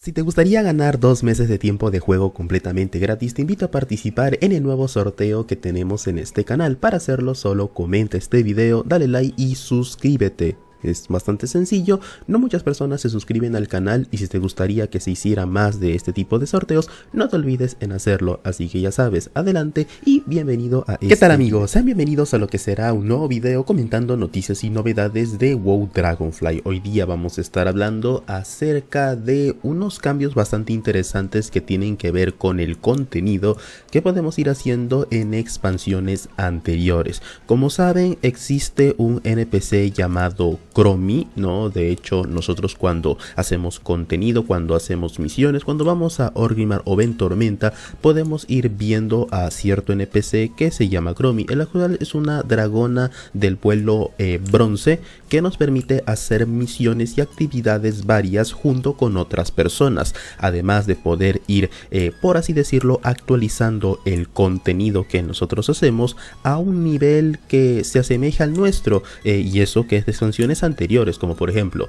Si te gustaría ganar 2 meses de tiempo de juego completamente gratis, te invito a participar en el nuevo sorteo que tenemos en este canal. Para hacerlo, solo comenta este video, dale like y suscríbete. Es bastante sencillo, no muchas personas se suscriben al canal y si te gustaría que se hiciera más de este tipo de sorteos, no te olvides en hacerlo, así que ya sabes, adelante y bienvenido a ¿Qué tal amigos? Sean bienvenidos a lo que será un nuevo video comentando noticias y novedades de WoW Dragonfly. Hoy día vamos a estar hablando acerca de unos cambios bastante interesantes que tienen que ver con el contenido que podemos ir haciendo en expansiones anteriores. Como saben, existe un NPC llamado Chromie, ¿no? De hecho, nosotros cuando hacemos contenido, cuando hacemos misiones, cuando vamos a Orgrimmar o Ventormenta, podemos ir viendo a cierto NPC que se llama Chromie. El cual es una dragona del pueblo bronce que nos permite hacer misiones y actividades varias junto con otras personas, además de poder ir, por así decirlo, actualizando el contenido que nosotros hacemos a un nivel que se asemeja al nuestro, y eso que es de expansiones anteriores, como por ejemplo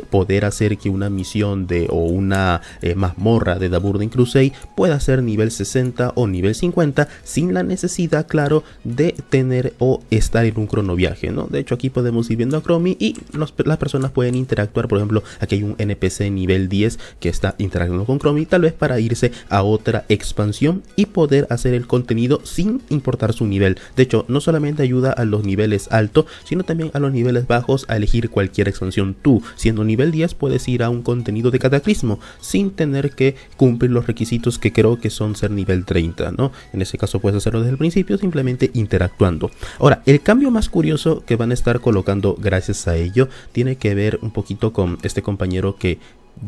poder hacer que una misión o una mazmorra de The Burning Crusade pueda ser nivel 60 o nivel 50 sin la necesidad, claro, de tener o estar en un cronoviaje, ¿no? De hecho, aquí podemos ir viendo a Chromie y las personas pueden interactuar. Por ejemplo, aquí hay un NPC nivel 10 que está interactuando con Chromie, tal vez para irse a otra expansión y poder hacer el contenido sin importar su nivel. De hecho, no solamente ayuda a los niveles altos, sino también a los niveles bajos a elegir cualquier expansión. Tú, siendo nivel 10, puedes ir a un contenido de Cataclismo sin tener que cumplir los requisitos que creo que son ser nivel 30, ¿no? En ese caso puedes hacerlo desde el principio simplemente interactuando. Ahora, el cambio más curioso que van a estar colocando gracias a ello tiene que ver un poquito con este compañero que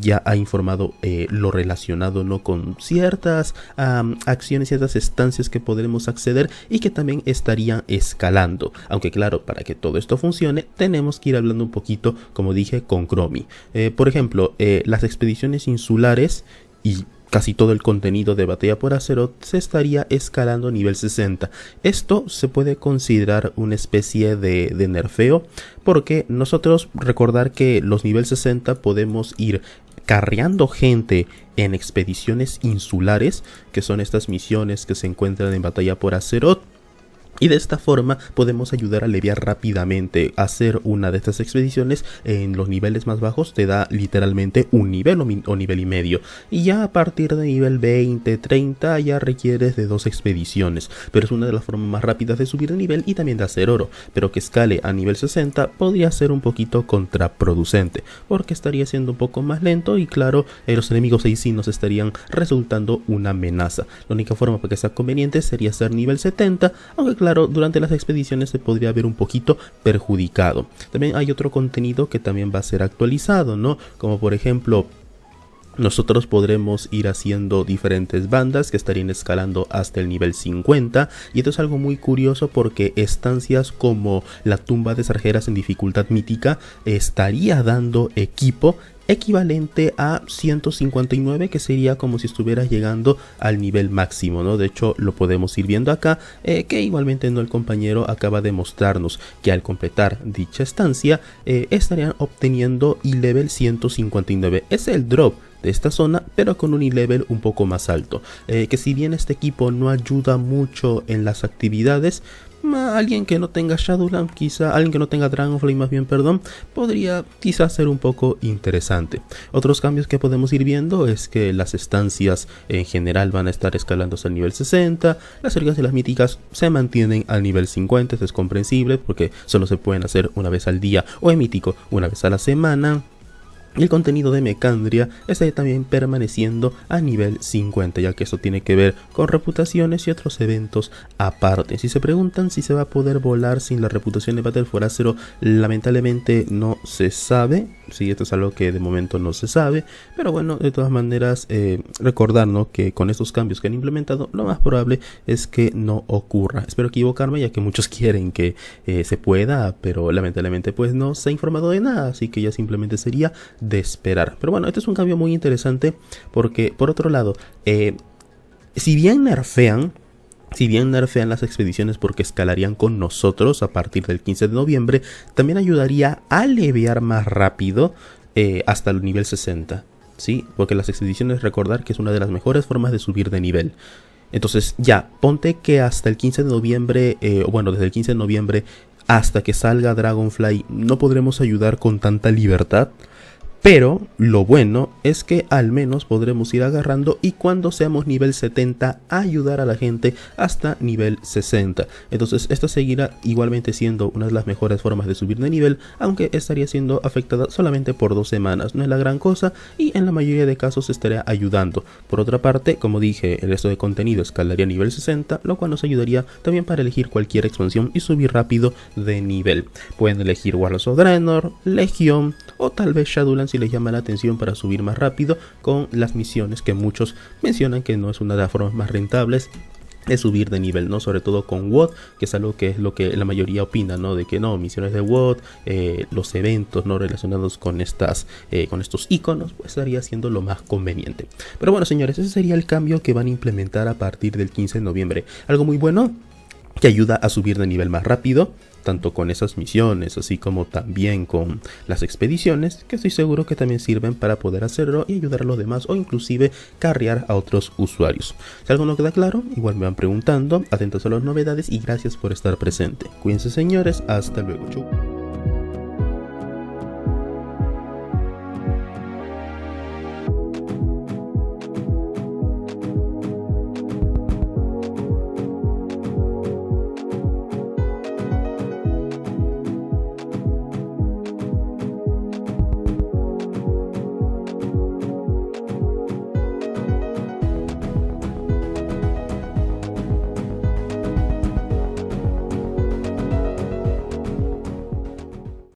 ya ha informado lo relacionado, ¿no?, con ciertas acciones, ciertas estancias que podremos acceder y que también estarían escalando. Aunque claro, para que todo esto funcione tenemos que ir hablando un poquito, como dije, con Chromie. Por ejemplo, las expediciones insulares y casi todo el contenido de Batalla por Azeroth se estaría escalando a nivel 60. Esto se puede considerar una especie de nerfeo, porque nosotros recordar que los nivel 60 podemos ir carreando gente en expediciones insulares, que son estas misiones que se encuentran en Batalla por Azeroth. Y de esta forma podemos ayudar a aliviar rápidamente. Hacer una de estas expediciones en los niveles más bajos te da literalmente un nivel o nivel y medio. Y ya a partir de nivel 20, 30 ya requieres de 2 expediciones. Pero es una de las formas más rápidas de subir de nivel y también de hacer oro. Pero que escale a nivel 60 podría ser un poquito contraproducente, porque estaría siendo un poco más lento y claro, los enemigos ahí sí nos estarían resultando una amenaza. La única forma para que sea conveniente sería ser nivel 70, aunque claro, durante las expediciones se podría ver un poquito perjudicado. También hay otro contenido que también va a ser actualizado, ¿no? Como por ejemplo, nosotros podremos ir haciendo diferentes bandas que estarían escalando hasta el nivel 50. Y esto es algo muy curioso porque estancias como la tumba de Sargeras en dificultad mítica estaría dando equipo equivalente a 159, que sería como si estuvieras llegando al nivel máximo, ¿no? De hecho, lo podemos ir viendo acá, que igualmente no, el compañero acaba de mostrarnos que al completar dicha estancia estarían obteniendo level 159. Es el drop de esta zona, pero con un level un poco más alto, que si bien este equipo no ayuda mucho en las actividades, alguien que no tenga Shadowland, quizá alguien que no tenga Dragonfly más bien, perdón, podría quizás ser un poco interesante. Otros cambios que podemos ir viendo es que las estancias en general van a estar escalando hasta el nivel 60, las cercas de las míticas se mantienen al nivel 50, esto es comprensible porque solo se pueden hacer una vez al día o en mítico una vez a la semana. El contenido de Mecandria está también permaneciendo a nivel 50, ya que esto tiene que ver con reputaciones y otros eventos aparte. Si se preguntan si se va a poder volar sin la reputación de Battle for Azeroth, lamentablemente no se sabe. Sí, esto es algo que de momento no se sabe, pero bueno, de todas maneras recordar, ¿no?, que con estos cambios que han implementado lo más probable es que no ocurra. Espero equivocarme, ya que muchos quieren que se pueda, pero lamentablemente pues no se ha informado de nada, así que ya simplemente sería de esperar. Pero bueno, este es un cambio muy interesante porque por otro lado, si bien nerfean las expediciones porque escalarían con nosotros a partir del 15 de noviembre, también ayudaría a aliviar más rápido hasta el nivel 60. ¿sí? Porque las expediciones, recordar que es una de las mejores formas de subir de nivel. Entonces ya, ponte que hasta el 15 de noviembre, bueno, desde el 15 de noviembre hasta que salga Dragonfly no podremos ayudar con tanta libertad. Pero lo bueno es que al menos podremos ir agarrando y cuando seamos nivel 70 ayudar a la gente hasta nivel 60. Entonces esta seguirá igualmente siendo una de las mejores formas de subir de nivel, aunque estaría siendo afectada solamente por 2 semanas. No es la gran cosa y en la mayoría de casos estaría ayudando. Por otra parte, como dije, el resto de contenido escalaría a nivel 60, lo cual nos ayudaría también para elegir cualquier expansión y subir rápido de nivel. Pueden elegir Warlords of Draenor, Legión o tal vez Shadowlands si les llama la atención para subir más rápido con las misiones que muchos mencionan que no es una de las formas más rentables de subir de nivel, ¿no? Sobre todo con WoD, que es algo que es lo que la mayoría opina, ¿no? De que no, misiones de WoD, los eventos no relacionados con estos iconos, pues estaría siendo lo más conveniente. Pero bueno, señores, ese sería el cambio que van a implementar a partir del 15 de noviembre. Algo muy bueno que ayuda a subir de nivel más rápido, tanto con esas misiones, así como también con las expediciones, que estoy seguro que también sirven para poder hacerlo y ayudar a los demás o inclusive carrear a otros usuarios. Si algo no queda claro, igual me van preguntando, atentos a las novedades y gracias por estar presente. Cuídense señores, hasta luego, chau.